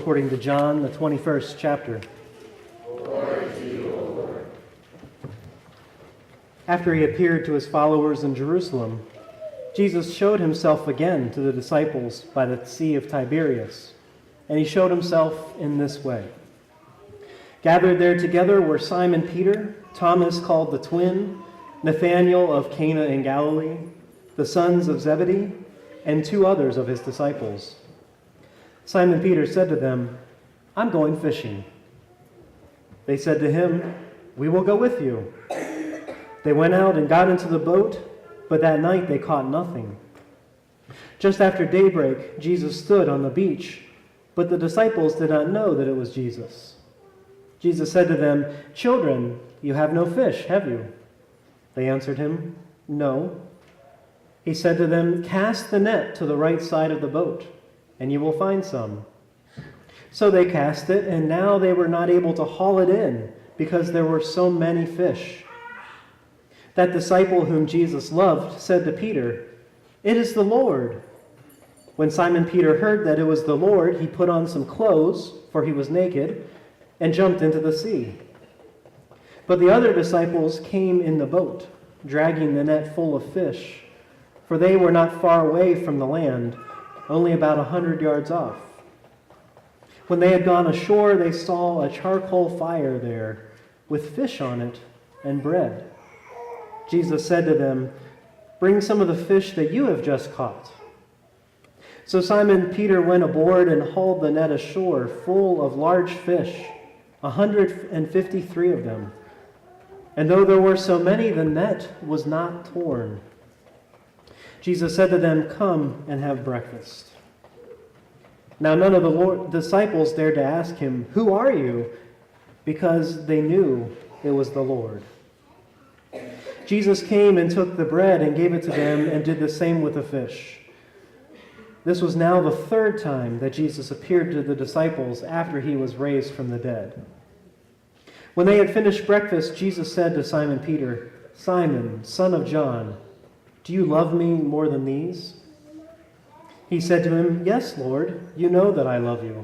According to John, the 21st chapter. Glory to you, O Lord. After he appeared to his followers in Jerusalem, Jesus showed himself again to the disciples by the Sea of Tiberias, and he showed himself in this way. Gathered there together were Simon Peter, Thomas called the twin, Nathanael of Cana in Galilee, the sons of Zebedee, and two others of his disciples. Simon Peter said to them, "I'm going fishing." They said to him, "We will go with you." They went out and got into the boat, but that night they caught nothing. Just after daybreak, Jesus stood on the beach, but the disciples did not know that it was Jesus. Jesus said to them, "Children, you have no fish, have you?" They answered him, "No." He said to them, "Cast the net to the right side of the boat, and you will find some." So they cast it, and now they were not able to haul it in because there were so many fish. That disciple whom Jesus loved said to Peter, "It is the Lord." When Simon Peter heard that it was the Lord, he put on some clothes, for he was naked, and jumped into the sea. But the other disciples came in the boat, dragging the net full of fish, for they were not far away from the land, only about 100 yards off. When they had gone ashore, they saw a charcoal fire there, with fish on it and bread. Jesus said to them, "Bring some of the fish that you have just caught." So Simon Peter went aboard and hauled the net ashore, full of large fish, 153 of them. And though there were so many, the net was not torn. Jesus said to them, "Come and have breakfast." Now none of the disciples dared to ask him, "Who are you?" because they knew it was the Lord. Jesus came and took the bread and gave it to them and did the same with the fish. This was now the third time that Jesus appeared to the disciples after he was raised from the dead. When they had finished breakfast, Jesus said to Simon Peter, "Simon, son of John, do you love me more than these?" He said to him, "Yes, Lord, you know that I love you."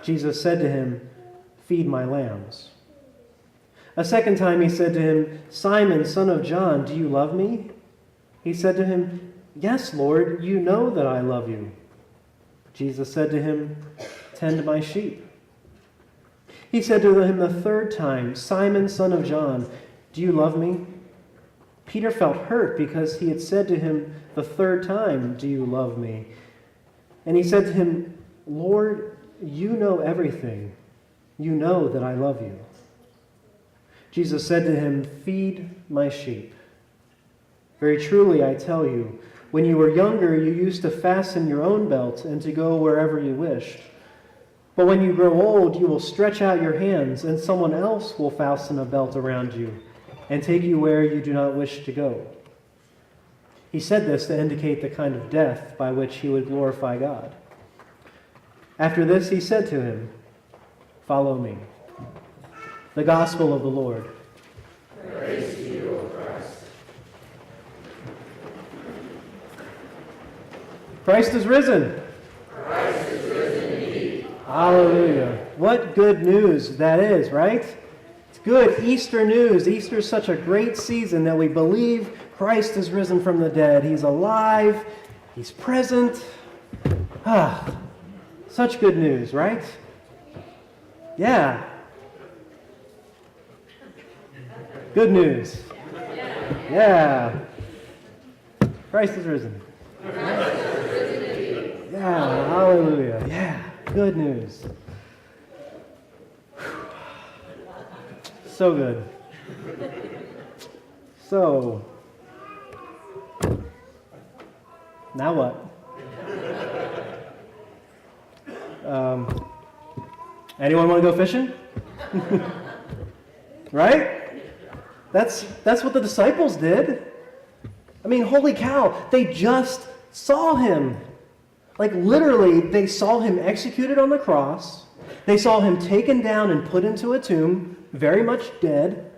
Jesus said to him, "Feed my lambs." A second time he said to him, "Simon, son of John, do you love me?" He said to him, "Yes, Lord, you know that I love you." Jesus said to him, "Tend my sheep." He said to him the third time, "Simon, son of John, do you love me?" Peter felt hurt because he had said to him the third time, "Do you love me?" And he said to him, "Lord, you know everything. You know that I love you." Jesus said to him, "Feed my sheep. Very truly, I tell you, when you were younger, you used to fasten your own belt and to go wherever you wished. But when you grow old, you will stretch out your hands, and someone else will fasten a belt around you and take you where you do not wish to go." He said this to indicate the kind of death by which he would glorify God. After this, he said to him, "Follow me." The Gospel of the Lord. Praise to you, O Christ. Christ is risen. Christ is risen indeed. Hallelujah. What good news that is, right? It's good Easter news. Easter is such a great season that we believe Christ is risen from the dead. He's alive. He's present. Such good news, right? Yeah. Good news. Yeah. Christ is risen. Yeah, hallelujah. Yeah, good news. So good. So, now what? Anyone want to go fishing? Right? That's what the disciples did. I mean, holy cow, they just saw him. Like literally, they saw him executed on the cross. They saw him taken down and put into a tomb, very much dead.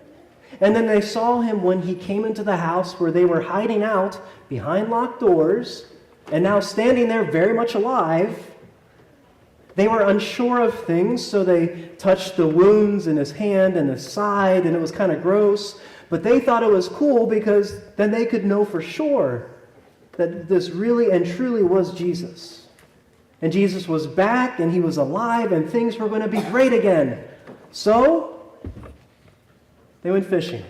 And then they saw him when he came into the house where they were hiding out behind locked doors, and now standing there very much alive. They were unsure of things, so they touched the wounds in his hand and his side, and it was kind of gross. But they thought it was cool because then they could know for sure that this really and truly was Jesus. And Jesus was back, and he was alive, and things were going to be great again. So, they went fishing.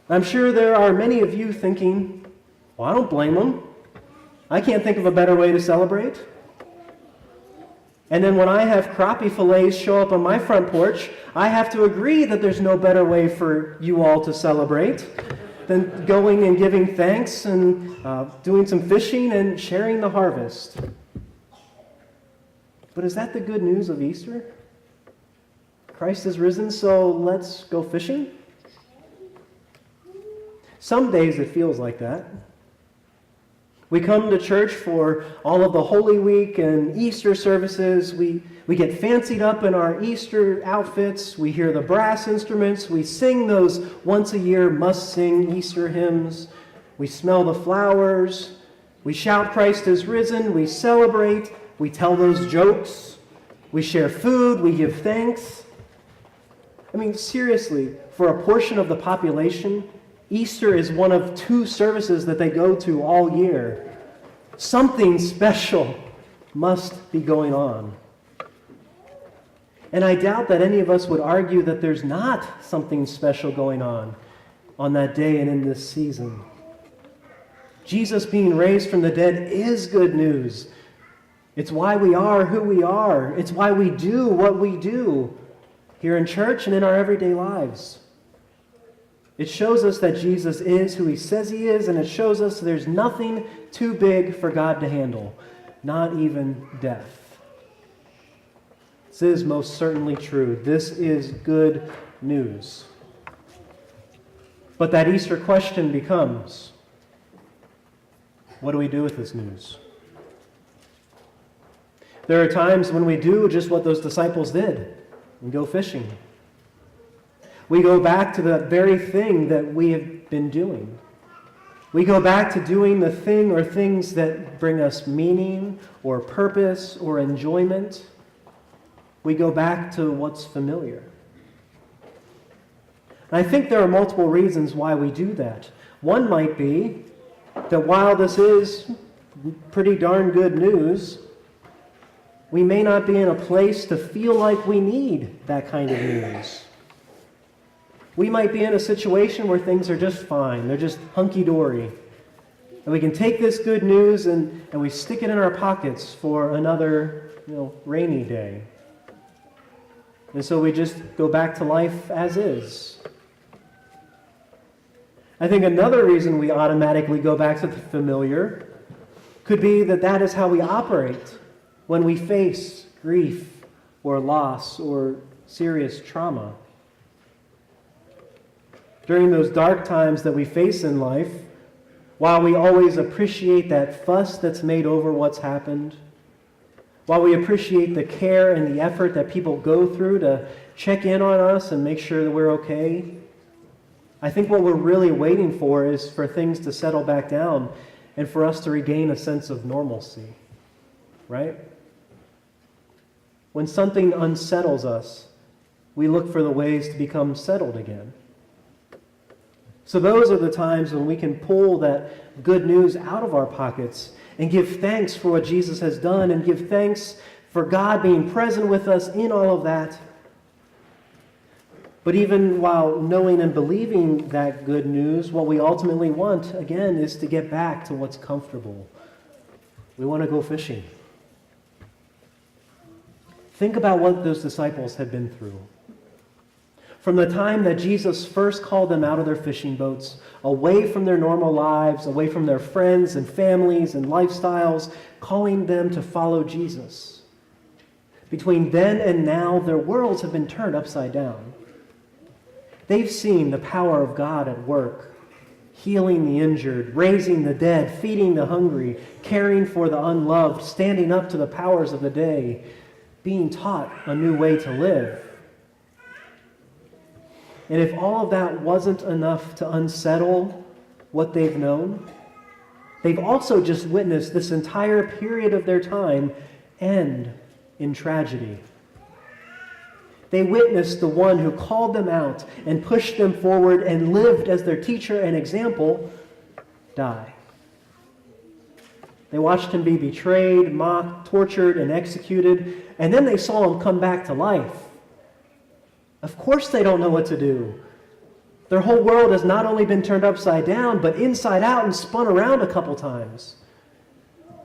I'm sure there are many of you thinking, well, I don't blame them. I can't think of a better way to celebrate. And then when I have crappie fillets show up on my front porch, I have to agree that there's no better way for you all to celebrate than going and giving thanks and doing some fishing and sharing the harvest. But is that the good news of Easter? Christ is risen, so let's go fishing? Some days it feels like that. We come to church for all of the Holy Week and Easter services. We get fancied up in our Easter outfits. We hear the brass instruments. We sing those once-a-year must-sing Easter hymns. We smell the flowers. We shout Christ is risen. We celebrate. We tell those jokes. We share food. We give thanks. I mean, seriously, for a portion of the population, Easter is one of 2 services that they go to all year. Something special must be going on. And I doubt that any of us would argue that there's not something special going on that day and in this season. Jesus being raised from the dead is good news. It's why we are who we are. It's why we do what we do here in church and in our everyday lives. It shows us that Jesus is who he says he is, and it shows us there's nothing too big for God to handle, not even death. This is most certainly true. This is good news. But that Easter question becomes, what do we do with this news? There are times when we do just what those disciples did and go fishing. We go back to the very thing that we have been doing. We go back to doing the thing or things that bring us meaning or purpose or enjoyment. We go back to what's familiar. And I think there are multiple reasons why we do that. One might be that while this is pretty darn good news, we may not be in a place to feel like we need that kind of news. We might be in a situation where things are just fine. They're just hunky-dory. And we can take this good news and we stick it in our pockets for another, rainy day. And so we just go back to life as is. I think another reason we automatically go back to the familiar could be that is how we operate when we face grief or loss or serious trauma. During those dark times that we face in life, while we always appreciate that fuss that's made over what's happened, while we appreciate the care and the effort that people go through to check in on us and make sure that we're okay, I think what we're really waiting for is for things to settle back down and for us to regain a sense of normalcy, right? When something unsettles us, we look for the ways to become settled again. So those are the times when we can pull that good news out of our pockets and give thanks for what Jesus has done and give thanks for God being present with us in all of that. But even while knowing and believing that good news, what we ultimately want, again, is to get back to what's comfortable. We want to go fishing. Think about what those disciples had been through. From the time that Jesus first called them out of their fishing boats, away from their normal lives, away from their friends and families and lifestyles, calling them to follow Jesus. Between then and now, their worlds have been turned upside down. They've seen the power of God at work, healing the injured, raising the dead, feeding the hungry, caring for the unloved, standing up to the powers of the day, being taught a new way to live. And if all of that wasn't enough to unsettle what they've known, They've also just witnessed this entire period of their time end in tragedy. They witnessed the one who called them out and pushed them forward and lived as their teacher and example die. They watched him be betrayed, mocked, tortured, and executed, and then they saw him come back to life. Of course they don't know what to do. Their whole world has not only been turned upside down, but inside out and spun around a couple times.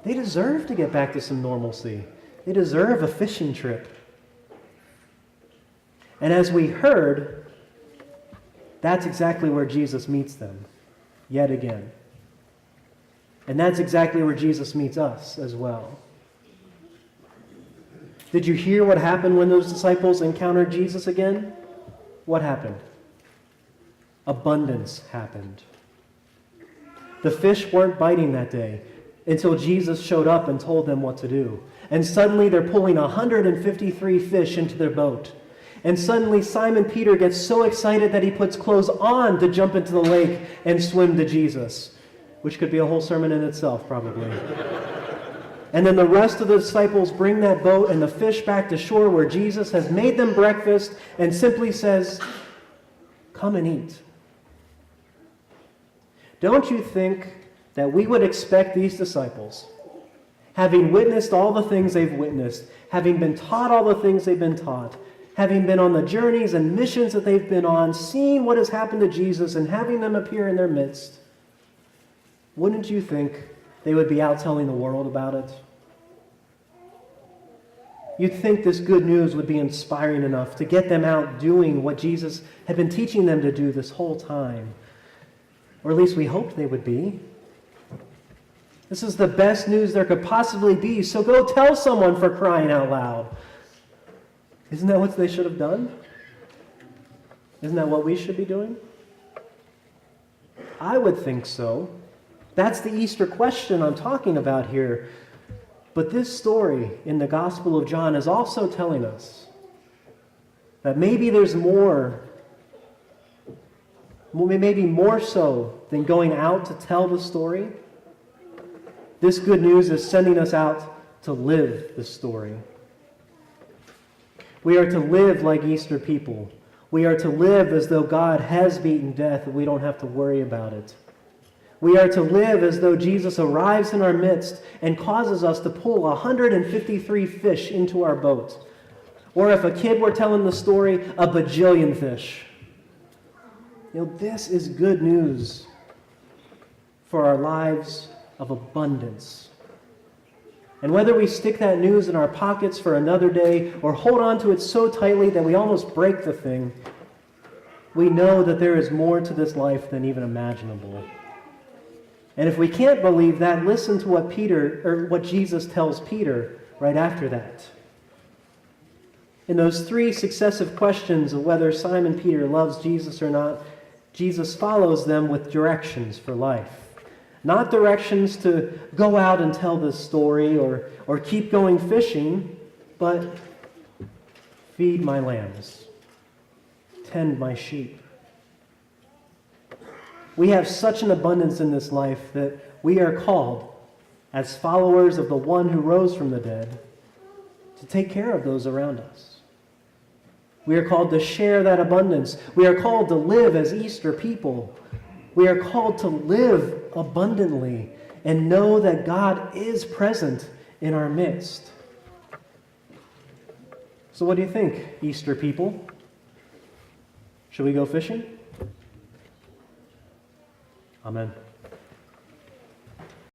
They deserve to get back to some normalcy. They deserve a fishing trip. And as we heard, that's exactly where Jesus meets them, yet again. And that's exactly where Jesus meets us as well. Did you hear what happened when those disciples encountered Jesus again? What happened? Abundance happened. The fish weren't biting that day until Jesus showed up and told them what to do. And suddenly they're pulling 153 fish into their boat. And suddenly Simon Peter gets so excited that he puts clothes on to jump into the lake and swim to Jesus, which could be a whole sermon in itself, probably. And then the rest of the disciples bring that boat and the fish back to shore where Jesus has made them breakfast and simply says, "Come and eat." Don't you think that we would expect these disciples, having witnessed all the things they've witnessed, having been taught all the things they've been taught, having been on the journeys and missions that they've been on, seeing what has happened to Jesus and having them appear in their midst, wouldn't you think they would be out telling the world about it? You'd think this good news would be inspiring enough to get them out doing what Jesus had been teaching them to do this whole time. Or at least we hoped they would be. This is the best news there could possibly be, so go tell someone, for crying out loud. Isn't that what they should have done? Isn't that what we should be doing? I would think so. That's the Easter question I'm talking about here. But this story in the Gospel of John is also telling us that maybe there's more, maybe more so than going out to tell the story. This good news is sending us out to live the story. We are to live like Easter people. We are to live as though God has beaten death and we don't have to worry about it. We are to live as though Jesus arrives in our midst and causes us to pull 153 fish into our boat. Or if a kid were telling the story, a bajillion fish. This is good news for our lives of abundance. And whether we stick that news in our pockets for another day or hold on to it so tightly that we almost break the thing, we know that there is more to this life than even imaginable. And if we can't believe that, listen to what Jesus tells Peter right after that. In those 3 successive questions of whether Simon Peter loves Jesus or not, Jesus follows them with directions for life. Not directions to go out and tell this story or keep going fishing, but feed my lambs, tend my sheep. We have such an abundance in this life that we are called, as followers of the one who rose from the dead, to take care of those around us. We are called to share that abundance. We are called to live as Easter people. We are called to live abundantly and know that God is present in our midst. So what do you think, Easter people? Should we go fishing? Amen.